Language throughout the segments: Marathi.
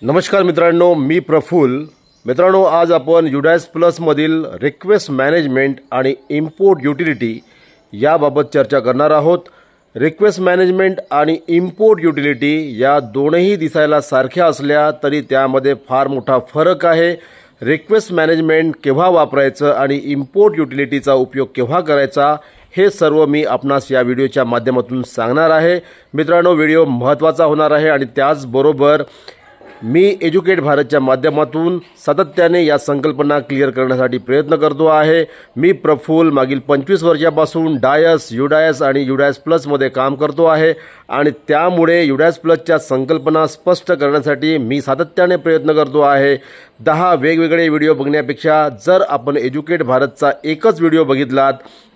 नमस्कार मित्रांनो, मी प्रफुल्ल. मित्रांनो, आज आपण UDAS प्लस मधील रिक्वेस्ट मॅनेजमेंट आणि इम्पोर्ट युटिलिटी याबाबत चर्चा करणार आहोत. रिक्वेस्ट मॅनेजमेंट आणि इम्पोर्ट युटिलिटी या दोनही दिसायला सारख्या असल्या तरी त्यामध्ये फार मोठा फरक आहे. रिक्वेस्ट मॅनेजमेंट केव्हा वापरायचं आणि इम्पोर्ट युटिलिटीचा उपयोग केव्हा करायचा हे सर्व मी आपणास या व्हिडिओच्या माध्यमातून सांगणार आहे. मित्रांनो, व्हिडिओ महत्त्वाचा होणार आहे आणि त्याचबरोबर मी एज्युकेट भारतच्या माध्यमातून सातत्याने या संकल्पना क्लिअर करण्यासाठी प्रयत्न करतो आहे. मी प्रफुल्ल मागील 25 वर्षापासून डायस, UDAS आणि UDAS प्लस मध्ये काम करतो आहे आणि त्यामुळे UDAS प्लसच्या संकल्पना स्पष्ट करण्यासाठी मी सातत्याने प्रयत्न करतो आहे. 10 वेगवेगळे व्हिडिओ बघण्यापेक्षा जर आपण एज्युकेट भारतचा एकच व्हिडिओ बघितलात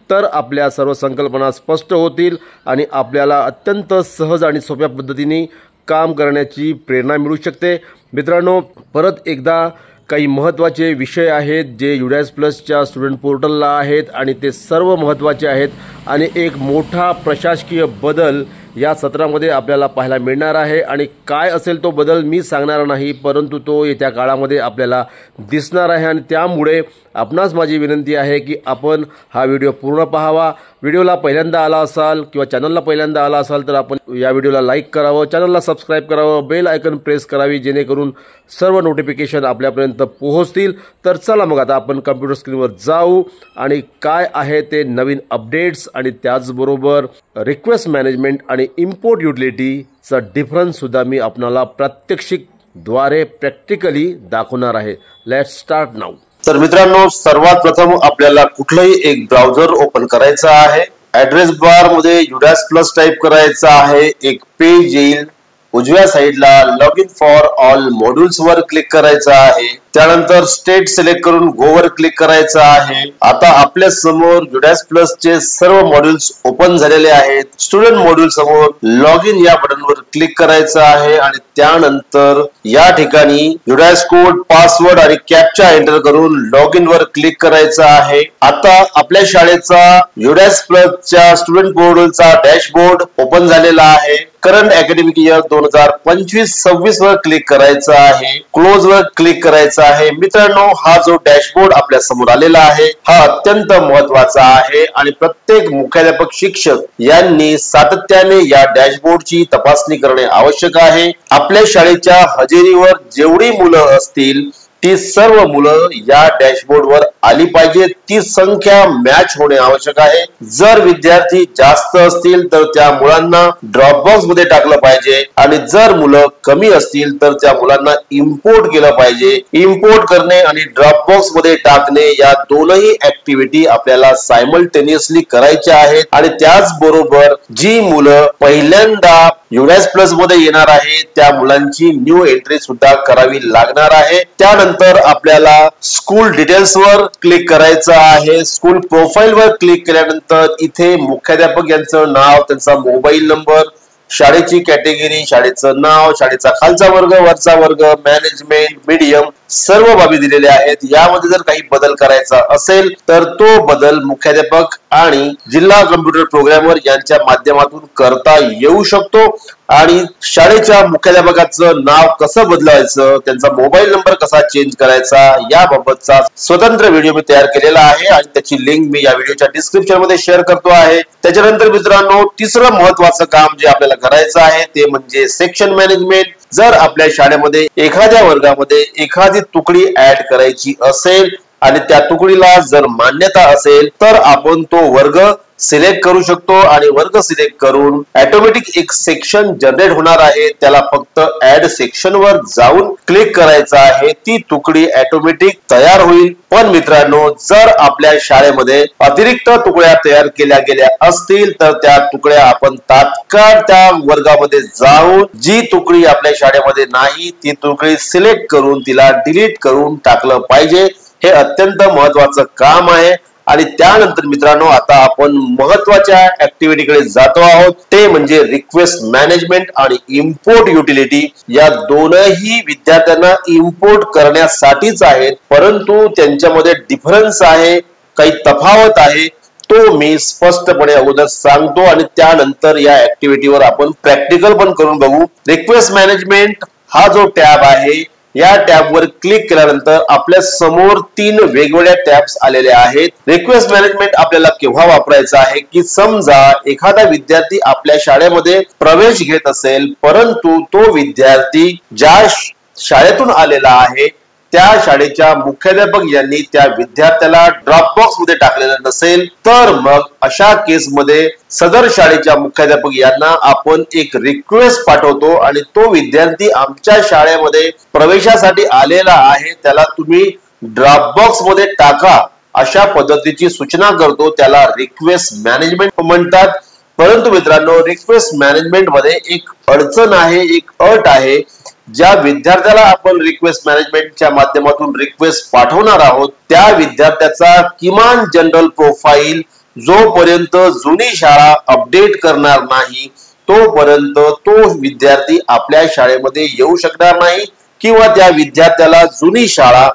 तर आपल्या सर्व संकल्पना स्पष्ट होतील आणि आपल्याला अत्यंत सहज आणि सोप्या पद्धतीने काम करण्याची प्रेरणा मिळू शकते. मित्रांनो, परत एकदा काही महत्त्वाचे विषय आहेत जे UDAS प्लसच्या स्टुडंट पोर्टलला आहेत आणि ते सर्व महत्त्वाचे आहेत आणि एक मोठा प्रशासकीय बदल या सत्रामध्ये आपल्याला पाहायला मिळणार आहे. आणि काय असेल तो बदल मी सांगणार नाही, परंतु तो येत्या काळामध्ये आपल्याला दिसणार आहे आणि त्यामुळे आपणास माझी विनंती आहे की आपण हा व्हिडिओ पूर्ण पाहावा. व्हिडिओला पहिल्यांदा आला असाल किंवा चॅनलला पहिल्यांदा आला असाल तर आपण या व्हिडिओला लाईक करावं, चॅनलला सबस्क्राईब करावं, बेल आयकन प्रेस करावी जेणेकरून सर्व नोटिफिकेशन आपल्यापर्यंत पोहोचतील. तर चला मग आता आपण कम्प्युटर स्क्रीनवर जाऊ आणि काय आहे ते नवीन अपडेट्स आणि त्याचबरोबर रिक्वेस्ट मॅनेजमेंट आणि इम्पोर्ट युटिलिटीचा डिफरन्स सुद्धा मी आपल्याला प्रात्यक्षिकद्वारे प्रॅक्टिकली दाखवणार आहे. Let's start now. तर मित्रांनो, सर्वात प्रथम आपल्याला कुठलाही एक ब्राउझर ओपन करायचा आहे. ऍड्रेस बार मध्ये UDAS प्लस टाइप करायचा आहे. एक पेज येईल. उजव्या साइडला log in for all modules वर क्लिक करायचं आहे. त्यानंतर स्टेट सिलेक्ट करून गो वर क्लिक करायचं आहे. आता आपल्या समोर UDAS प्लस चे सर्व मॉड्यूल्स ओपन झालेले आहेत. स्टुडंट मॉड्यूल समोर लॉग इन या बटनवर क्लिक करायचं आहे आणि त्यानंतर या ठिकाणी UDAS कोड, पासवर्ड आणि कॅप्चा एंटर करून लॉग इन वर क्लिक करायचं आहे. आता आपल्या शाळेचा UDAS प्लस च्या स्टुडंट मॉड्यूलचा डॅशबोर्ड ओपन झालेला आहे. करंट अकॅडमिक इयर 2025-26 वर क्लिक करायचं आहे. क्लोज वर क्लिक करायचं आहे. मित्रांनो, हा जो डॅशबोर्ड आपल्या समोर आलेला आहे हा अत्यंत महत्वाचा आहे आणि प्रत्येक मुख्याध्यापक, शिक्षक यांनी सातत्याने या डॅशबोर्डची तपासणी करणे आवश्यक आहे. आपल्या शाळेच्या हजेरीवर जेवढी मुलं असतील ती सर्व मुलं या डॅशबोर्ड वर आली पाहिजे. ती संख्या मॅच होणे आवश्यक आहे. जर विद्यार्थी जास्त असतील तर त्या मुलांना ड्रॉपबॉक्स मध्ये टाकलं पाहिजे आणि जर मुलं कमी असतील तर त्या मुलांना इम्पोर्ट केलं पाहिजे. इम्पोर्ट करणे आणि ड्रॉपबॉक्स मध्ये टाकणे या दोनही ऍक्टिव्हिटी आपल्याला सायमल्टेनियसली करायच्या आहेत आणि त्याचबरोबर जी मुलं पहिल्यांदा UDAS प्लस मध्ये येणार आहे त्या मुलांची न्यू एंट्री सुद्धा करावी लागणार आहे. त्यानंतर आपल्याला स्कूल डिटेल्स वर क्लिक करायचं आहे. स्कूल प्रोफाइल वर क्लिक केल्यानंतर इथे मुख्याध्यापक यांचं नाव, त्यांचा मोबाईल नंबर, शाळेची कॅटेगरी, शाळेचं नाव, शाळेचा खालचा वर्ग, वरचा वर्ग, मॅनेजमेंट, मीडियम सर्व बाबी दिलेल्या आहेत. यामध्ये जर काही बदल करायचा असेल तर तो बदल मुख्याध्यापक आणि जिल्हा कम्प्युटर प्रोग्रामर यांच्या माध्यमातून करता येऊ शकतो. आणि शाळेच्या मुख्याध्यापकाचं नाव कसं बदलायचं, त्यांचा मोबाईल नंबर कसा चेंज करायचा याबाबतचा स्वतंत्र व्हिडिओ मी तयार केलेला आहे आणि त्याची लिंक मी या व्हिडिओच्या डिस्क्रिप्शन मध्ये शेअर करतो आहे. त्याच्यानंतर मित्रांनो, तिसरं महत्वाचं काम जे आपल्याला करायचं आहे ते म्हणजे सेक्शन मॅनेजमेंट. जर आपल्या शाळेमध्ये एखाद्या वर्गामध्ये एखादी तुकडी ऍड करायची असेल आणि त्या तुकडीला जर मान्यता असेल तर आपण तो वर्ग सिलेक्ट करू शकतो आणि वर्ग सिलेक्ट करून ऑटोमॅटिक एक सेक्शन जनरेट होणार आहे. त्याला फक्त ऍड सेक्शन वर जाऊन क्लिक करायचं आहे. ती तुकडी ऑटोमॅटिक तयार होईल. पण मित्रांनो, जर आपल्या शाळेमध्ये अतिरिक्त तुकड्या तयार केल्या गेल्या असतील तर त्या तुकड्या आपण तात्काळ त्या वर्गामध्ये जाऊन जी तुकडी आपल्या शाळेमध्ये नाही ती तुकडी सिलेक्ट करून तिला डिलीट करून टाकलं पाहिजे. हे अत्यंत महत्वाचं काम आहे. आणि त्यानंतर मित्रांनो, आता आपण महत्वाच्या ऍक्टिव्हिटीकडे जातो आहोत. ते म्हणजे रिक्वेस्ट मॅनेजमेंट आणि इम्पोर्ट युटिलिटी. या दोनही विद्यार्थ्यांना इम्पोर्ट करण्यासाठीच आहेत, परंतु त्यांच्यामध्ये डिफरन्स आहे, काही तफावत आहे. तो मी स्पष्टपणे अगोदर सांगतो आणि त्यानंतर या ऍक्टिव्हिटीवर आपण प्रॅक्टिकल पण करून बघू. रिक्वेस्ट मॅनेजमेंट हा जो टॅब आहे या टॅबवर क्लिक केल्यानंतर आपल्या समोर 3 वेगवेगळ्या टॅब्स आलेले आहेत। रिक्वेस्ट मॅनेजमेंट आपल्याला केव्हा वापरायचं आहे की समजा एखादा विद्यार्थी आपल्या शाळेमध्ये प्रवेश घेत असेल परंतु तो विद्यार्थी ज्या शाळेतून आलेला आहे त्या शाळेच्या मुख्याध्यापक यांनी त्या विद्यार्थ्याला ड्रॉपबॉक्स मध्ये टाकलेलं नसेल तर मग अशा केसमध्ये सदर शाळेच्या मुख्याध्यापक यांना आपण एक रिक्वेस्ट पाठवतो आणि तो विद्यार्थी आमच्या शाळेमध्ये प्रवेशासाठी आलेला आहे त्याला तुम्ही ड्रॉपबॉक्स मध्ये टाका अशा पद्धतीची सूचना करतो, त्याला रिक्वेस्ट मॅनेजमेंट म्हणतात। परंतु मित्रांनो रिक्वेस्ट मॅनेजमेंट मध्ये एक अडचण आहे, एक अट आहे। ज्या विद्यार्थ्याला आपण रिक्वेस्ट मॅनेजमेंटच्या माध्यमातून रिक्वेस्ट पाठवणार आहोत त्या विद्यार्थ्याचा किमान जनरल प्रोफाईल जोपर्यंत जुनी शाळा अपडेट करणार नाही तोपर्यंत तो विद्यार्थी आपल्या शाळेमध्ये येऊ शकणार नाही किंवा त्या विद्यार्थ्याला जुनी शाळा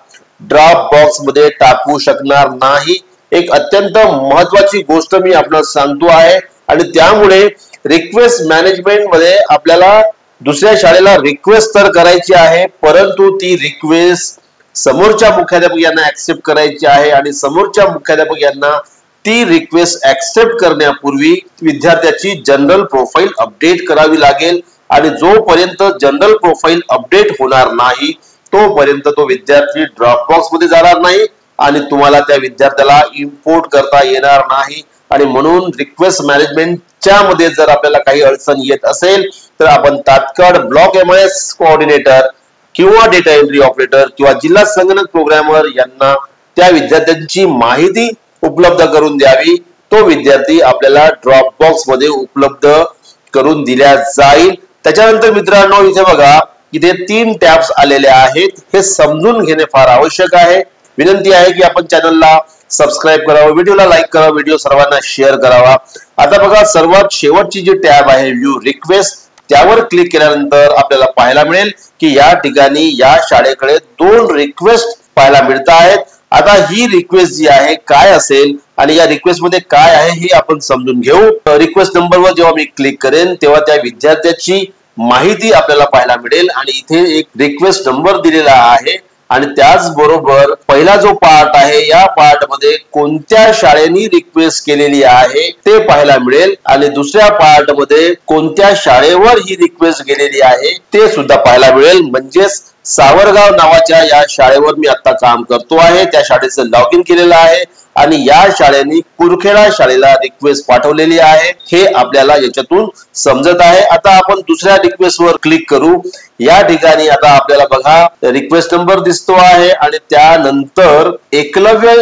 ड्रॉप बॉक्स मध्ये टाकू शकणार नाही। एक अत्यंत महत्त्वाची गोष्ट मी आपल्याला सांगतो आहे आणि त्यामुळे रिक्वेस्ट मॅनेजमेंट मध्ये आपल्याला दुसऱ्या शाळेला रिक्वेस्ट तर करायची आहे परंतु ती रिक्वेस्ट समोरच्या मुख्याध्यापक यांना ऍक्सेप्ट करायची आहे आणि समोरच्या मुख्याध्यापक यांना ती रिक्वेस्ट ऍक्सेप्ट करण्यापूर्वी विद्यार्थ्याची जनरल प्रोफाईल अपडेट करावी लागेल आणि जोपर्यंत जनरल प्रोफाईल अपडेट होणार नाही तोपर्यंत तो विद्यार्थी ड्रॉपबॉक्स मध्ये जाणार नाही आणि तुम्हाला त्या विद्यार्थ्याला इम्पोर्ट करता येणार नाही। आणि म्हणून रिक्वेस्ट मॅनेजमेंटच्या मध्ये जर आपल्याला काही अडचण येत असेल तर आपण तात्काळ ब्लॉक MIS कोऑर्डिनेटर किंवा डेटा एंट्री ऑपरेटर किंवा जिल्हा संगणक प्रोग्रामर यांना त्या विद्यार्थ्यांची माहिती उपलब्ध करून द्यावी। तो विद्यार्थी आपल्याला ड्रॉपबॉक्स मध्ये उपलब्ध करून दिल्या जाईल। त्याच्यानंतर मित्रांनो इथे बघा इथे 3 टॅब्स आलेले आहेत, हे समजून घेणे फार आवश्यक आहे। विनंती आहे की आपण चॅनलला सबस्क्राइब करावं, व्हिडिओला लाईक करावं, व्हिडिओ सर्वांना शेअर करावा। आता बघा सर्वात शेवटची जी टॅब आहे व्ह्यू रिक्वेस्ट त्यावर क्लिक केल्यानंतर आपल्याला पाहायला मिळेल की या ठिकाणी या शाळेकडे 2 रिक्वेस्ट पाहायला मिळत आहेत। आता ही रिक्वेस्ट जी आहे काय असेल आणि या रिक्वेस्ट मध्ये काय आहे हे आपण समजून घेऊ। रिक्वेस्ट नंबरवर जेव्हा मी क्लिक करेन तेव्हा त्या विद्यार्थ्याची माहिती आपल्याला पाहायला मिळेल आणि इथे एक रिक्वेस्ट नंबर दिलेला आहे आणि त्याचबरोबर पहिला जो पार्ट आहे या पार्ट मध्ये कोणत्या शाळेने रिक्वेस्ट केलेली आहे ते पाहायला मिळेल आणि दुसऱ्या पार्ट मध्ये कोणत्या शाळेवर ही रिक्वेस्ट गेलेली आहे ते सुद्धा पाहायला मिळेल। म्हणजेच सावरगाव नावाच्या या शाळेवर मी आता काम करतो आहे, त्या शाळेचं लॉग इन केलेलं आहे आणि या शाळेने कुरखेडा शाळेला रिक्वेस्ट पाठवलेली आहे हे आपल्याला याच्यातून समजत आहे। आता आपण दुसऱ्या रिक्वेस्ट वर क्लिक करू। या ठिकाणी आता आपल्याला बघा रिक्वेस्ट नंबर दिसतो आहे आणि त्यानंतर एकलव्य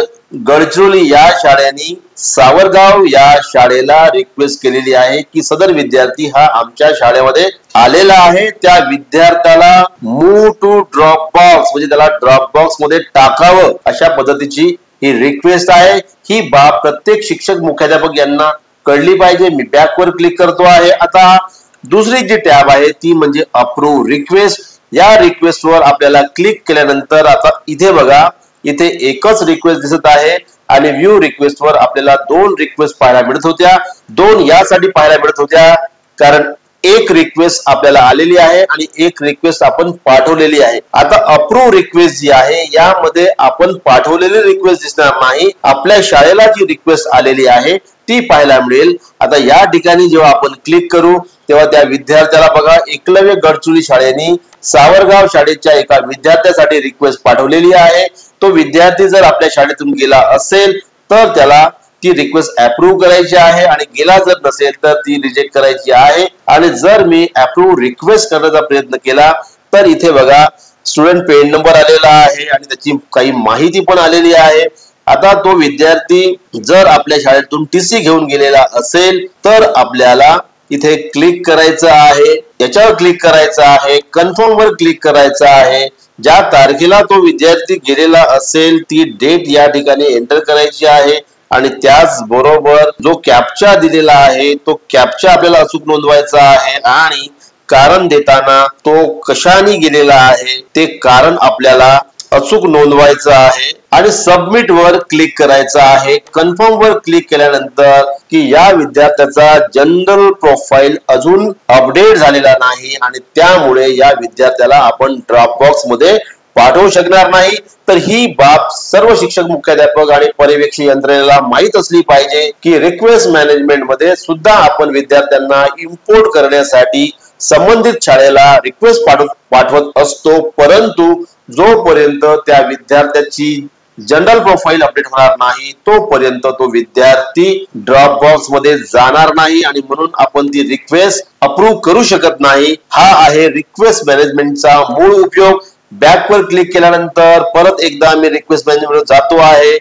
गडचिरोली या शाळेने सावरगाव या शाळेला रिक्वेस्ट केलेली आहे की सदर विद्यार्थी हा आमच्या शाळेमध्ये आलेला आहे, त्या विद्यार्थ्याला मूव टू ड्रॉप बॉक्स म्हणजे त्याला ड्रॉप बॉक्स मध्ये टाकावं अशा पद्धतीची ही रिक्वेस्ट आहे। ही बाब प्रत्येक शिक्षक मुख्याध्यापक यांना कळली पाहिजे। मी बॅक वर क्लिक करतो आहे। आता दुसरी जी टॅब आहे ती म्हणजे अप्रूव्ह रिक्वेस्ट। या रिक्वेस्ट वर आपल्याला क्लिक केल्यानंतर आता इथे बघा इथे एकच रिक्वेस्ट दिसत आहे आणि व्ह्यू रिक्वेस्ट वर आपल्याला 2 रिक्वेस्ट पाहायला मिळत होत्या। 2 यासाठी पाहायला मिळत होत्या कारण एक रिक्वेस्ट आपल्याला आलेली आहे आणि एक रिक्वेस्ट आपण पाठवलेली आहे। आता अप्रूव्ह रिक्वेस्ट जी आहे यामध्ये आपण पाठवलेली रिक्वेस्ट दिसणार नाही, आपल्या शाळेला जी रिक्वेस्ट आलेली आहे ती पाहायला मिळेल। आता या ठिकाणी जेव्हा आपण क्लिक करू तेव्हा त्या विद्यार्थ्याला बघा एकलव्य गडचिरोली शाळेने सावरगाव शाळेच्या एका विद्यार्थ्यासाठी रिक्वेस्ट पाठवलेली आहे। तो विद्यार्थी जर आपल्या शाळेतून गेला असेल तर त्याला ती रिक्वेस्ट अप्रूव्ह करायची आहे आणि गेला जर नसेल तर ती रिजेक्ट करायची आहे। आणि जर मी अप्रूव्ह रिक्वेस्ट करण्याचा प्रयत्न केला तर इथे बघा स्टुडंट पेन नंबर आलेला आहे आणि त्याची काही माहिती पण आलेली आहे। आता तो विद्यार्थी जर आपल्या शाळेतून TC घेऊन गेलेला असेल तर आपल्याला इथे क्लिक करायचं आहे, याच्यावर क्लिक करायचं आहे, कन्फर्म वर क्लिक करायचं आहे। ज्या तारखेला तो विद्यार्थी गेलेला असेल ती डेट या ठिकाणी एंटर करायची आहे आणि त्याच बरोबर जो कॅप्चा दिलेला आहे तो कॅप्चा आपल्याला अचूक नोंदवायचा आहे आणि कारण देताना तो कशाने गेलेला आहे ते कारण आपल्याला अचूक नोंदवायचं आहे आणि सबमिट वर क्लिक करायचं आहे। कन्फर्म वर क्लिक केल्यानंतर की या विद्यार्थ्याचा जनरल प्रोफाईल अजून अपडेट झालेला नाही आणि त्यामुळे या विद्यार्थ्याला आपण ड्रॉपबॉक्स मध्ये पाठवू शकणार नाही। तर ही बाब सर्व शिक्षक, मुख्याध्यापक आणि पर्यवेक्षक यंत्रणेला माहित असली पाहिजे की रिक्वेस्ट मॅनेजमेंट मध्ये सुद्धा आपण विद्यार्थ्यांना इम्पोर्ट करण्यासाठी संबंधित शाळेला रिक्वेस्ट पाठवत असतो, परंतु जोपर्यंत त्या विद्यार्थ्याची जनरल प्रोफाईल अपडेट होणार नाही तोपर्यंत तो विद्यार्थी ड्रॉपबॉक्स मध्ये जाणार नाही आणि म्हणून आपण ती रिक्वेस्ट अप्रूव्ह करू शकत नाही। हा आहे रिक्वेस्ट मॅनेजमेंटचा मूळ उपयोग। बॅक वर क्लिक केल्यानंतर परत एकदा मी रिक्वेस्ट मॅनेजमेंट जातो आहे।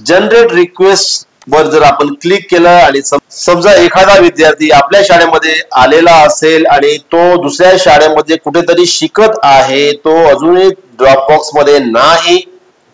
जनरेट रिक्वेस्ट वर जर आपण क्लिक केलं आणि समजा एखादा विद्यार्थी आपल्या शाळेमध्ये आलेला असेल आणि तो दुसऱ्या शाळेमध्ये कुठेतरी शिकत आहे, तो अजूनही ड्रॉपबॉक्स मध्ये नाही,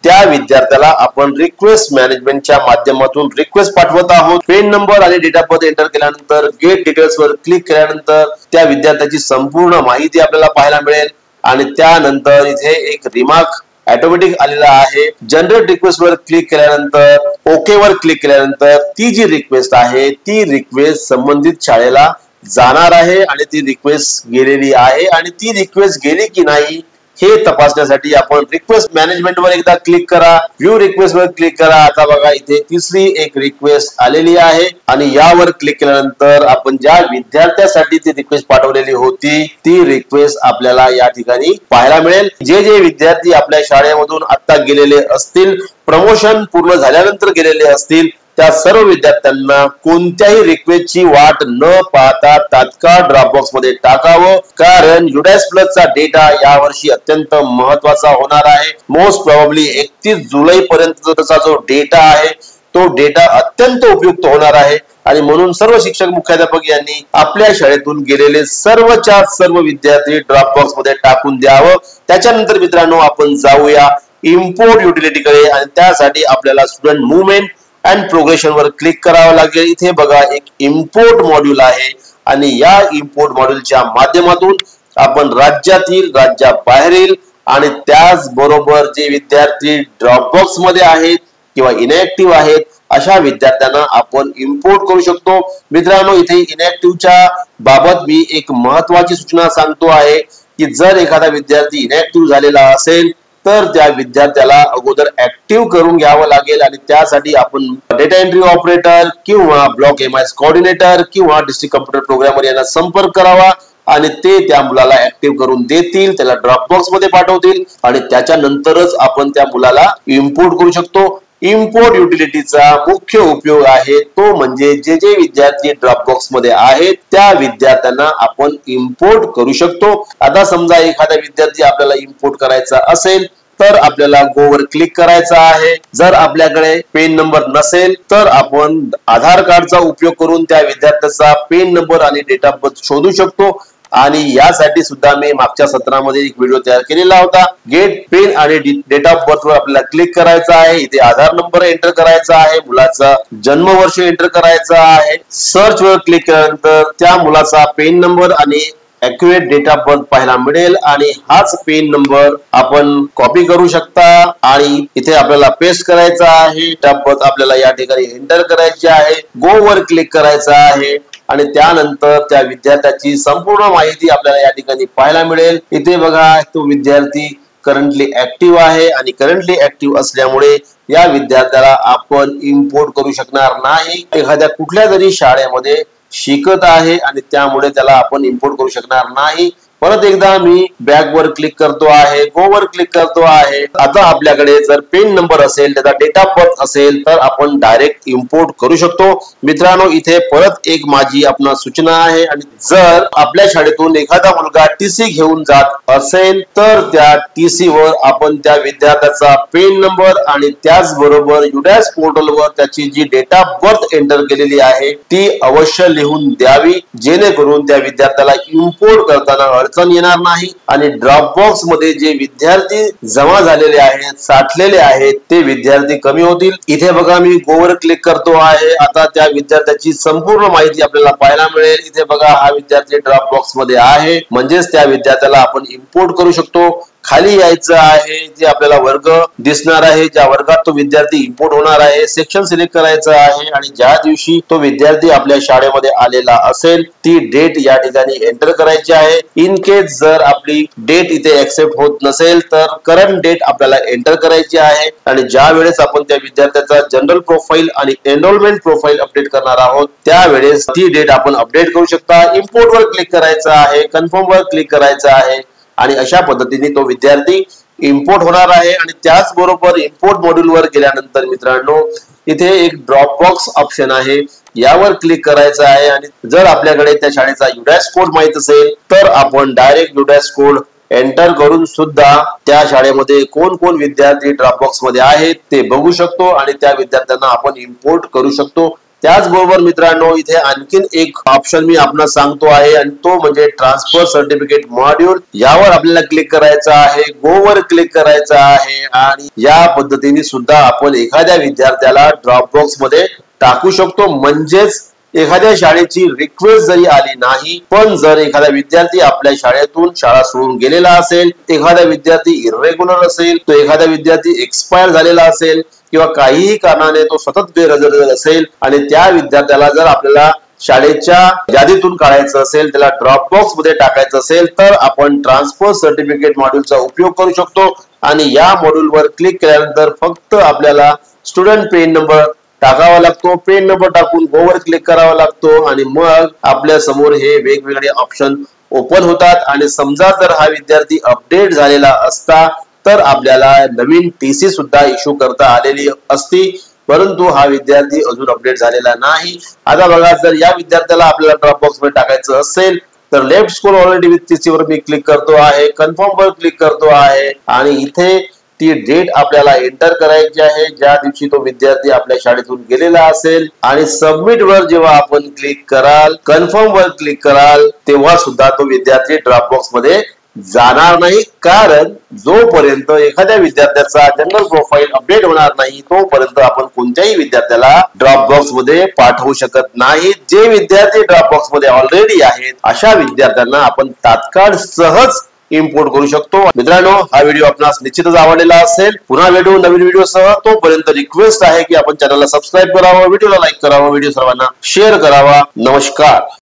त्या विद्यार्थ्याला आपण रिक्वेस्ट मॅनेजमेंटच्या माध्यमातून रिक्वेस्ट पाठवत आहोत। पेन नंबर आणि डेट ऑफ बर्थ एंटर केल्यानंतर गेट डिटेल्स वर क्लिक केल्यानंतर त्या विद्यार्थ्याची संपूर्ण माहिती आपल्याला पाहायला मिळेल आणि त्यानंतर इथे एक रिमार्क ऑटोमॅटिक आलेला आहे। जनरेट रिक्वेस्ट वर क्लिक केल्यानंतर ओके वर क्लिक केल्यानंतर ती जी रिक्वेस्ट आहे ती रिक्वेस्ट संबंधित शाळेला जाणार आहे आणि ती रिक्वेस्ट गेलेली आहे आणि ती रिक्वेस्ट गेली की नाही हे तपासण्यासाठी आपण रिक्वेस्ट मॅनेजमेंट वर एकदा क्लिक करा, व्ह्यू रिक्वेस्ट वर क्लिक करा। आता बघा इथे तिसरी एक रिक्वेस्ट आलेली आहे आणि यावर क्लिक केल्यानंतर आपण ज्या विद्यार्थ्यासाठी ती रिक्वेस्ट पाठवलेली होती ती रिक्वेस्ट आपल्याला या ठिकाणी पाहायला मिळेल। जे जे विद्यार्थी आपल्या शाळेमधून आता गेलेले असतील, प्रमोशन पूर्ण झाल्यानंतर गेलेले असतील, त्या सर्व विद्यार्थ्यांना कोणत्याही रिक्वेस्टची वाट न पाहता तात्काळ ड्रॉपबॉक्स मध्ये टाकावं, कारण युडाइस प्लसचा डेटा यावर्षी अत्यंत महत्वाचा होणार आहे। मोस्ट प्रोबॅबली 31 जुलै पर्यंतचा जो डेटा आहे तो डेटा अत्यंत उपयुक्त होणार आहे आणि म्हणून सर्व शिक्षक, मुख्याध्यापक यांनी आपल्या शाळेतून गेलेले सर्वच्या सर्व विद्यार्थी ड्रॉपबॉक्स मध्ये टाकून द्यावं। त्याच्यानंतर मित्रांनो आपण जाऊया इम्पोर्ट युटिलिटी कडे आणि त्यासाठी आपल्याला स्टुडंट मूवमेंट अँड प्रोग्रेशन वर क्लिक करावं लागेल। इथे बघा एक इम्पोर्ट मॉड्यूल आहे आणि या इम्पोर्ट मॉड्यूलच्या माध्यमातून आपण राज्यातील, राज्याबाहेरील आणि त्याचबरोबर जे विद्यार्थी ड्रॉपबॉक्स मध्ये आहेत किंवा इनॅक्टिव्ह आहेत अशा विद्यार्थ्यांना आपण इम्पोर्ट करू शकतो। मित्रांनो इथे इनॅक्टिव्हच्या बाबत मी एक महत्वाची सूचना सांगतो आहे की जर एखादा विद्यार्थी इनॅक्टिव्ह झालेला असेल तर त्या विद्यार्थ्याला अगोदर ऍक्टिव्ह करून घ्यावं लागेल आणि त्यासाठी आपण डेटा एंट्री ऑपरेटर किंवा ब्लॉक एमआयएस कोऑर्डिनेटर किंवा डिस्ट्रिक्ट कम्प्युटर प्रोग्रामर यांना संपर्क करावा आणि ते त्या मुलाला ऍक्टिव्ह करून देतील, त्याला ड्रॉपबॉक्स मध्ये पाठवतील आणि त्याच्यानंतरच आपण त्या मुलाला इम्पोर्ट करू शकतो। इम्पोर्ट युटिलिटीचा मुख्य उपयोग आहे तो म्हणजे जे जे विद्यार्थी ड्रॉपबॉक्स मध्ये आहेत त्या विद्यार्थ्यांना आपण इम्पोर्ट करू शकतो। आता समजा एखादा विद्यार्थी आपल्याला इम्पोर्ट करायचा असेल तर आपल्याला गो वर क्लिक करायचं आहे। जर आपल्याकडे पेन नंबर नसेल तर आपण आधार कार्डचा उपयोग करून त्या विद्यार्थ्याचा पेन नंबर आणि डेट ऑफ बर्थ शोधू शकतो आणि यासाठी सुद्धा मी मागच्या सत्रामध्ये एक व्हिडिओ तयार केलेला होता। गेट पेन आणि डेट ऑफ बर्थ वर आपल्याला क्लिक करायचं आहे। इथे आधार नंबर एंटर करायचा आहे, मुलाचा जन्मवर्ष एंटर करायचा आहे। सर्च वर क्लिक केल्यानंतर त्या मुलाचा पेन नंबर आणि ॲक्युरेट डेट ऑफ बर्थ पाहायला मिळेल आणि हाच पेन नंबर आपण कॉपी करू शकता आणि इथे आपल्याला पेस्ट करायचा आहे। डेट ऑफ बर्थ आपल्याला या ठिकाणी एंटर करायची आहे, गो वर क्लिक करायचं आहे आणि त्यानंतर त्या विद्यार्थ्याची संपूर्ण माहिती आपल्याला या ठिकाणी पाहायला मिळेल। इथे बघा तो विद्यार्थी करंटली ऍक्टिव्ह आहे आणि करंटली ऍक्टिव्ह असल्यामुळे या विद्यार्थ्याला आपण इम्पोर्ट करू शकणार नाही। एखाद्या कुठल्या तरी शाळेमध्ये शिकत आहे आणि त्यामुळे त्याला आपण इम्पोर्ट करू शकणार नाही। परत एकदा मी बॅक वर क्लिक करतो आहे, गो वर क्लिक करतो आहे। आता आपल्याकडे जर पेन नंबर असेल, त्याचा डेट ऑफ बर्थ असेल तर आपण डायरेक्ट इम्पोर्ट करू शकतो। मित्रांनो इथे परत एक माझी आपणास सूचना आहे आणि जर आपल्या शाळेतून एखादा मुलगा टीसी घेऊन जात असेल तर त्या टीसी वर आपण त्या विद्यार्थ्याचा पेन नंबर आणि त्याचबरोबर युडाइस पोर्टल वर त्याची जी डेट ऑफ बर्थ एंटर केलेली आहे ती अवश्य लिहून द्यावी, जेणेकरून त्या विद्यार्थ्याला इम्पोर्ट करताना अडचण येणार नाही आणि ड्रॉपबॉक्स मध्ये जे विद्यार्थी जमा झालेले आहेत, साठलेले आहेत ते विद्यार्थी कमी होतील। इथे बघा मी गो वर क्लिक करतो आहे। आता त्या विद्यार्थ्याची संपूर्ण माहिती आपल्याला पाहायला मिळेल। इथे बघा हा विद्यार्थी ड्रॉपबॉक्स मध्ये आहे, म्हणजेच त्या विद्यार्थ्याला आपण इम्पोर्ट करू शकतो। खाली यायचं आहे, जे आपल्याला वर्ग दिसणार आहे, ज्या वर्गात तो विद्यार्थी इम्पोर्ट होणार आहे, सेक्शन सिलेक्ट करायचं आहे आणि ज्या दिवशी तो विद्यार्थी आपल्या शाळेमध्ये आलेला असेल ती डेट या ठिकाणी एंटर करायची आहे. इन केस जर आपली डेट इथे एक्सेप्ट होत नसेल तर करंट डेट आपल्याला एंटर करायची आहे आणि ज्या वेळेस आपण त्या विद्यार्थ्याचा जनरल प्रोफाईल आणि एनरोलमेंट प्रोफाईल अपडेट करणार आहोत त्यावेळेस ती डेट आपण अपडेट करू शकता. इम्पोर्ट वर क्लिक करायचं आहे, कन्फर्म वर क्लिक करायचं आहे आणि अशा पद्धतीने तो विद्यार्थी इम्पोर्ट होणार आहे. आणि त्याचबरोबर इम्पोर्ट मॉड्यूल वर गेल्यानंतर मित्रांनो इथे एक ड्रॉप बॉक्स ऑप्शन आहे, यावर क्लिक करायचं आहे आणि जर आपल्याकडे त्या शाळेचा युडॅस कोड माहित असेल तर आपण डायरेक्ट युडॅस कोड एंटर करून सुद्धा त्या शाळेमध्ये कोण कोण विद्यार्थी ड्रॉप बॉक्स मध्ये आहेत ते बघू शकतो आणि त्या विद्यार्थ्यांना आपण इम्पोर्ट करू शकतो. त्याचबरोबर मित्रांनो इथे आणखीन एक ऑप्शन मी आपल्याला सांगतो आहे आणि तो म्हणजे ट्रान्सफर सर्टिफिकेट मॉड्यूल. यावर आपल्याला क्लिक करायचं आहे, गो वर क्लिक करायचं आहे आणि या पद्धतीने सुद्धा आपण एखाद्या विद्यार्थ्याला ड्रॉप बॉक्स मध्ये टाकू शकतो. म्हणजेच एखाद्या शाळेची रिक्वेस्ट जरी आली नाही पण जर एखादा विद्यार्थी आपल्या शाळेतून शाळा सोडून गेलेला असेल, एखादा विद्यार्थी इरेग्युलर असेल, तो एखादा विद्यार्थी एक्सपायर झालेला असेल किंवा काहीही कारणाने तो सतत गैरहजर असेल आणि त्या विद्यार्थ्याला जर आपल्याला शाळेच्या यादीतून काढायचं असेल, त्याला ड्रॉप बॉक्स मध्ये टाकायचं असेल तर आपण ट्रान्सफर सर्टिफिकेट मॉड्यूलचा उपयोग करू शकतो. आणि या मॉड्यूलवर क्लिक केल्यानंतर फक्त आपल्याला स्टुडंट पेन नंबर टाकावा लागतो, पेन नंबर टाकून गो वर क्लिक करावा लागतो आणि मग आपल्या समोर हे वेगवेगळे ऑप्शन ओपन होतात. आणि समजा जर हा विद्यार्थी अपडेट झालेला असता तर आपल्याला नवीन टीसी सुद्धा इश्यू करता आलेली असती, परंतु हा विद्यार्थी अजून अपडेट झालेला नाही. आता बघा, जर या विद्यार्थ्याला आपल्याला ड्रॉप बॉक्स मध्ये टाकायचं असेल तर left scroll already with TC वर मी क्लिक करतो आहे, कन्फर्म वर क्लिक करतो आहे आणि इथे ती डेट आपल्याला एंटर करायची आहे ज्या दिवशी तो विद्यार्थी आपल्या शाळेतून गेलेला असेल. आणि सबमिट वर जेव्हा आपण क्लिक कराल, कन्फर्म वर क्लिक कराल तेव्हा सुद्धा तो विद्यार्थी ड्रॉप बॉक्स मध्ये जाणार नाही, कारण जोपर्यंत एखाद्या विद्यार्थ्याचा जनरल प्रोफाईल अपडेट होणार नाही तोपर्यंत आपण कोणत्याही विद्यार्थ्याला ड्रॉप बॉक्स मध्ये पाठवू शकत नाही. जे विद्यार्थी ड्रॉप बॉक्स मध्ये ऑलरेडी आहेत अशा विद्यार्थ्यांना आपण तात्काळ सहज इम्पोर्ट करू शकतो. मित्रांनो, हा व्हिडिओ आपणास निश्चितच आवडलेला असेल. पुन्हा भेटू नवीन व्हिडिओ सह. तोपर्यंत रिक्वेस्ट आहे की आपण चॅनलला सबस्क्राईब करावं, व्हिडिओला लाईक करावं, व्हिडिओ सर्वांना शेअर करावा. नमस्कार.